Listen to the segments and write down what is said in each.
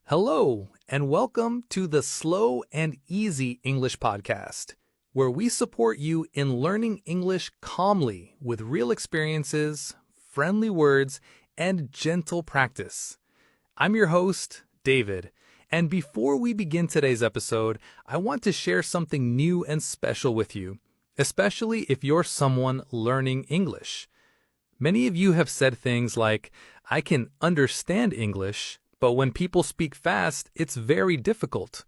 Hello, and welcome to the Slow and Easy English Podcast, where we support you in learning English calmly with real experiences, friendly words, and gentle practice. I'm your host, David, and before we begin today's episode, I want to share something new and special with you, especially if you're someone learning English. Many of you have said things like, I can understand English, but when people speak fast, it's very difficult.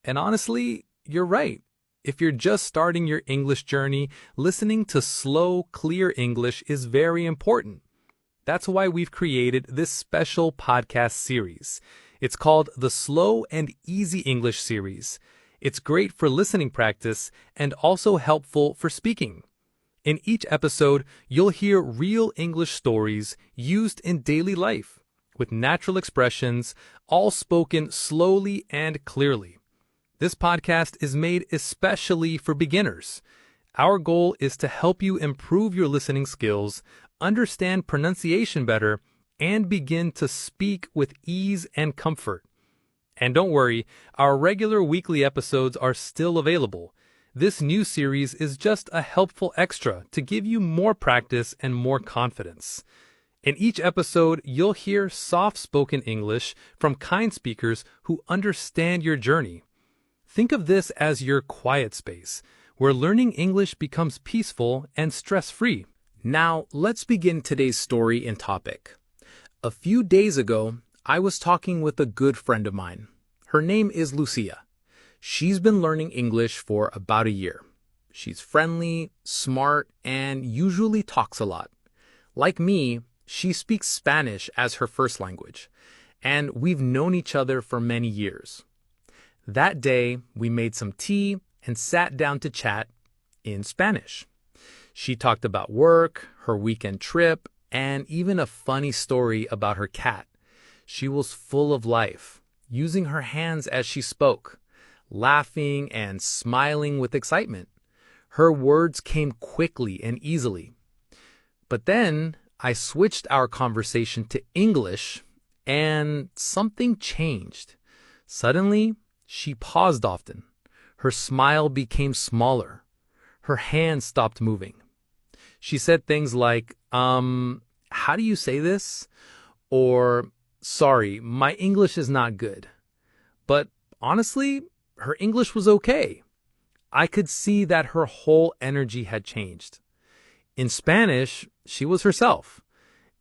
And honestly, you're right. If you're just starting your English journey, listening to slow, clear English is very important. That's why we've created this special podcast series. It's called the Slow and Easy English series. It's great for listening practice and also helpful for speaking. In each episode, you'll hear real English stories used in daily life, with natural expressions, all spoken slowly and clearly. This podcast is made especially for beginners. Our goal is to help you improve your listening skills, understand pronunciation better, and begin to speak with ease and comfort. And don't worry, our regular weekly episodes are still available. This new series is just a helpful extra to give you more practice and more confidence. In each episode, you'll hear soft-spoken English from kind speakers who understand your journey. Think of this as your quiet space, where learning English becomes peaceful and stress-free. Now, let's begin today's story and topic. A few days ago, I was talking with a good friend of mine. Her name is Lucia. She's been learning English for about a year. She's friendly, smart, and usually talks a lot. Like me, she speaks Spanish as her first language, and we've known each other for many years. That day, we made some tea and sat down to chat in Spanish. She talked about work, her weekend trip, and even a funny story about her cat. She was full of life, using her hands as she spoke, laughing and smiling with excitement. Her words came quickly and easily. But then, I switched our conversation to English, and something changed. Suddenly, she paused often. Her smile became smaller. Her hands stopped moving. She said things like, how do you say this? Or, sorry, my English is not good. But honestly, her English was okay. I could see that her whole energy had changed. In Spanish, she was herself.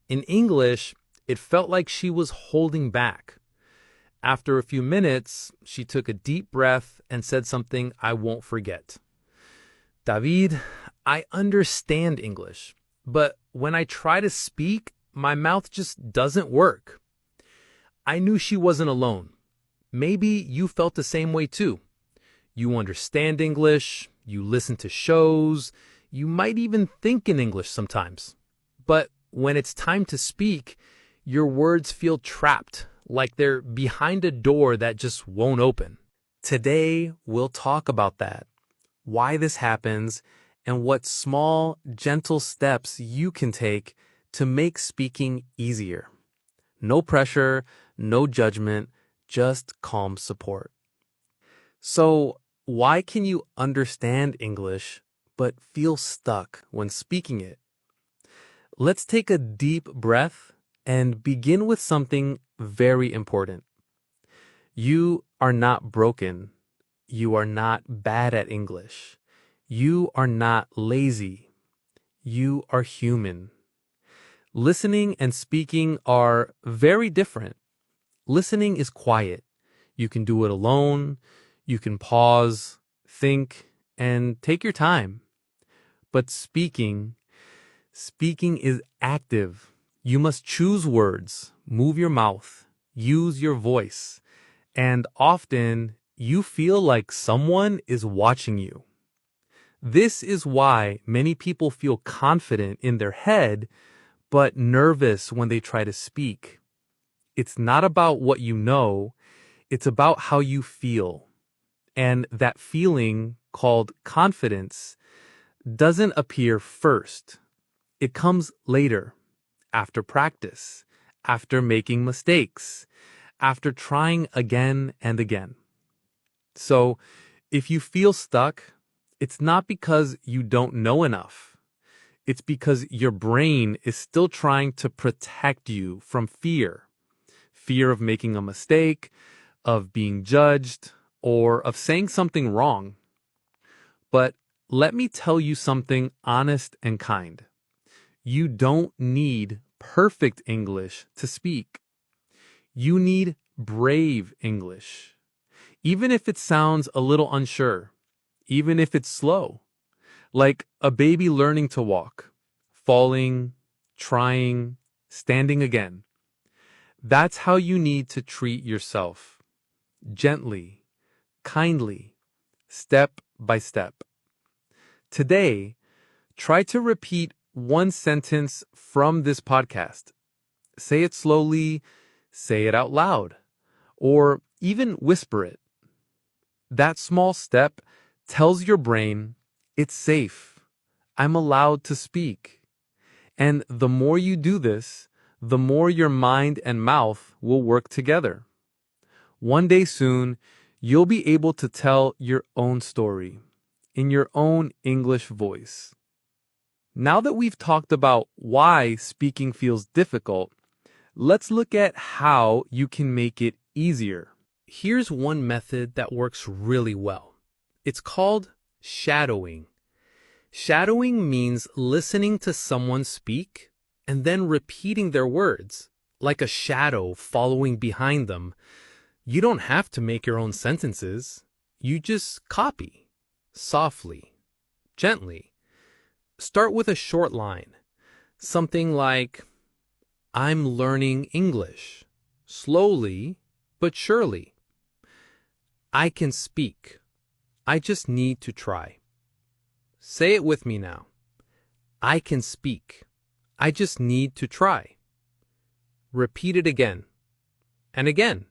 In English, it felt like she was holding back. After a few minutes, she took a deep breath and said something I won't forget. David, I understand English, but when I try to speak, my mouth just doesn't work. I knew she wasn't alone. Maybe you felt the same way too. You understand English, you listen to shows, you might even think in English sometimes. But when it's time to speak, your words feel trapped, like they're behind a door that just won't open. Today, we'll talk about that, why this happens, and what small, gentle steps you can take to make speaking easier. No pressure, no judgment, just calm support. So, why can you understand English but feel stuck when speaking it? Let's take a deep breath and begin with something very important. You are not broken. You are not bad at English. You are not lazy. You are human. Listening and speaking are very different. Listening is quiet. You can do it alone. You can pause, think, and take your time. But speaking is active. You must choose words, move your mouth, use your voice, and often you feel like someone is watching you. This is why many people feel confident in their head, but nervous when they try to speak. It's not about what you know, it's about how you feel. And that feeling, called confidence, doesn't appear first. It comes later, after practice, after making mistakes, after trying again and again. So, if you feel stuck, it's not because you don't know enough. It's because your brain is still trying to protect you from fear. Fear of making a mistake, of being judged, or of saying something wrong. But let me tell you something honest and kind. You don't need perfect English to speak. You need brave English. Even if it sounds a little unsure, even if it's slow, like a baby learning to walk, falling, trying, standing again. That's how you need to treat yourself. Gently, kindly, step by step. Today, try to repeat one sentence from this podcast. Say it slowly, say it out loud, or even whisper it. That small step tells your brain, it's safe. I'm allowed to speak. And the more you do this, the more your mind and mouth will work together. One day soon, you'll be able to tell your own story in your own English voice. Now that we've talked about why speaking feels difficult, let's look at how you can make it easier. Here's one method that works really well. It's called shadowing. Shadowing means listening to someone speak and then repeating their words, like a shadow following behind them. You don't have to make your own sentences. You just copy, softly, gently. Start with a short line, something like, I'm learning English, slowly but surely. I can speak. I just need to try. Say it with me now. I can speak. I just need to try. Repeat it again and again.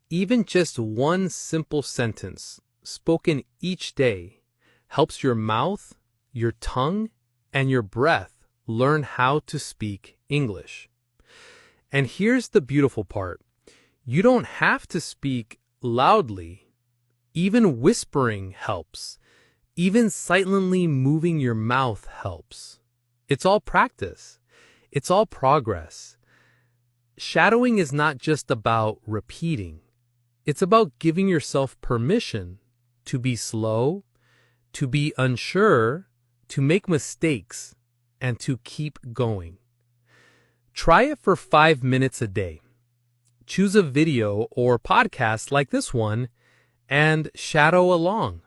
Even just one simple sentence spoken each day helps your mouth, your tongue, and your breath learn how to speak English. And here's the beautiful part. You don't have to speak loudly. Even whispering helps. Even silently moving your mouth helps. It's all practice. It's all progress. Shadowing is not just about repeating. It's about giving yourself permission to be slow, to be unsure, to make mistakes, and to keep going. Try it for 5 minutes a day. Choose a video or podcast like this one and shadow along.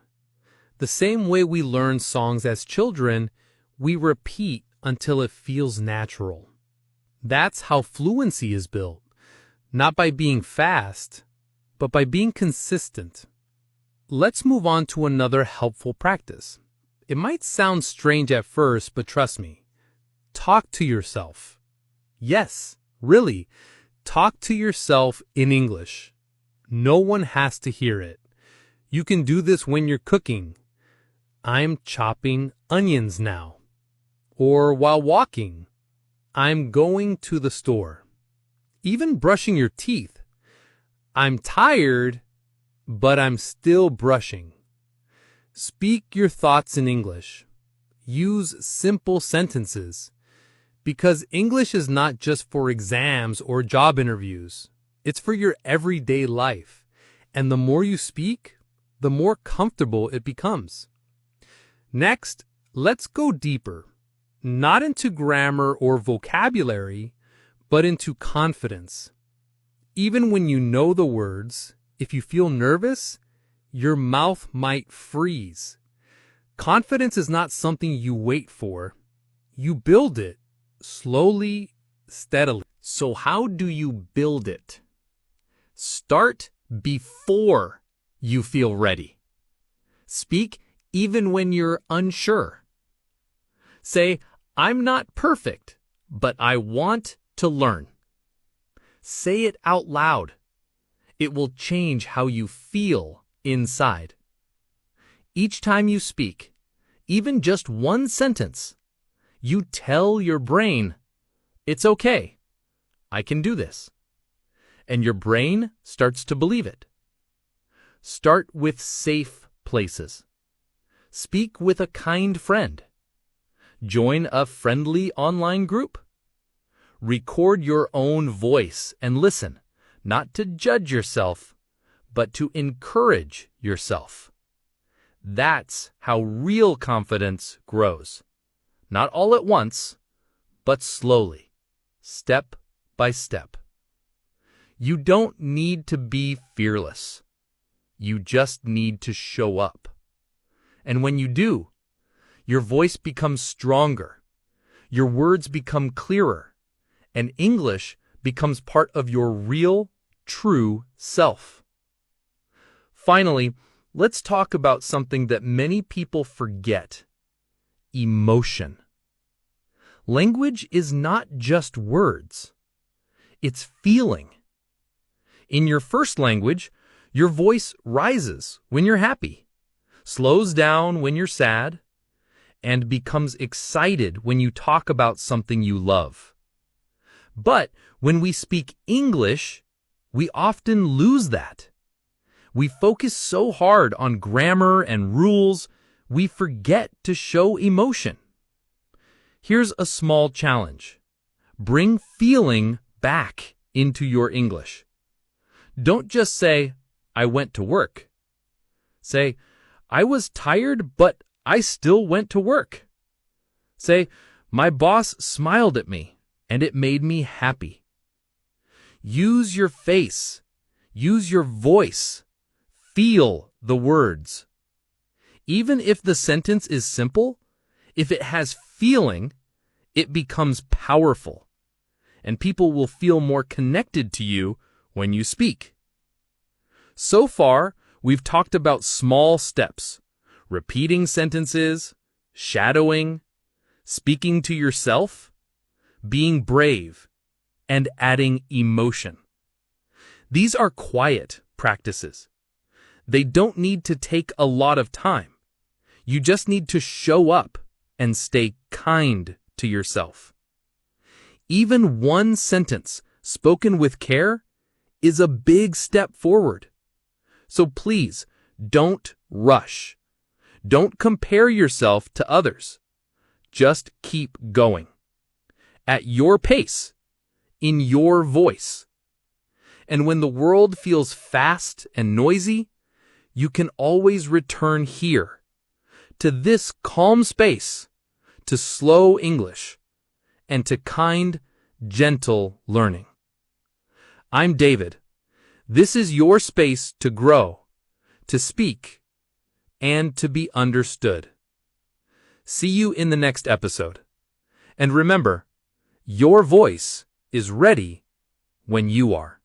The same way we learn songs as children, we repeat until it feels natural. That's how fluency is built, not by being fast, but by being consistent. Let's move on to another helpful practice. It might sound strange at first, but trust me. Talk to yourself. Yes, really, talk to yourself in English. No one has to hear it. You can do this when you're cooking. I'm chopping onions now. Or while walking. I'm going to the store. Even brushing your teeth. I'm tired, but I'm still brushing. Speak your thoughts in English. Use simple sentences. Because English is not just for exams or job interviews. It's for your everyday life. And the more you speak, the more comfortable it becomes. Next, let's go deeper. Not into grammar or vocabulary, but into confidence. Even when you know the words, if you feel nervous, your mouth might freeze. Confidence is not something you wait for. You build it slowly, steadily. So how do you build it? Start before you feel ready. Speak even when you're unsure. Say, I'm not perfect, but I want to learn. Say it out loud. It will change how you feel inside. Each time you speak, even just one sentence, you tell your brain, it's okay. I can do this. and your brain starts to believe it. Start with safe places. Speak with a kind friend. Join a friendly online group. Record your own voice and listen, not to judge yourself, but to encourage yourself. That's how real confidence grows. Not all at once, but slowly, step by step. You don't need to be fearless. You just need to show up. And when you do, your voice becomes stronger, your words become clearer, and English becomes part of your real, true self. Finally, let's talk about something that many people forget: emotion. Language is not just words. It's feeling. In your first language, your voice rises when you're happy, slows down when you're sad, and becomes excited when you talk about something you love. But when we speak English, we often lose that. We focus so hard on grammar and rules, we forget to show emotion. Here's a small challenge. Bring feeling back into your English. Don't just say, "I went to work." Say, "I was tired, but I still went to work." Say, "My boss smiled at me, and it made me happy." Use your face. Use your voice. Feel the words. Even if the sentence is simple, if it has feeling, it becomes powerful, and people will feel more connected to you when you speak. So far, we've talked about small steps: repeating sentences, shadowing, speaking to yourself, being brave, and adding emotion. These are quiet practices. They don't need to take a lot of time. You just need to show up and stay kind to yourself. Even one sentence spoken with care is a big step forward. So please, don't rush. Don't compare yourself to others. Just keep going. At your pace, in your voice. And when the world feels fast and noisy, you can always return here, to this calm space, to slow English, and to kind, gentle learning. I'm David. This is your space to grow, to speak, and to be understood. See you in the next episode. And remember, your voice is ready when you are.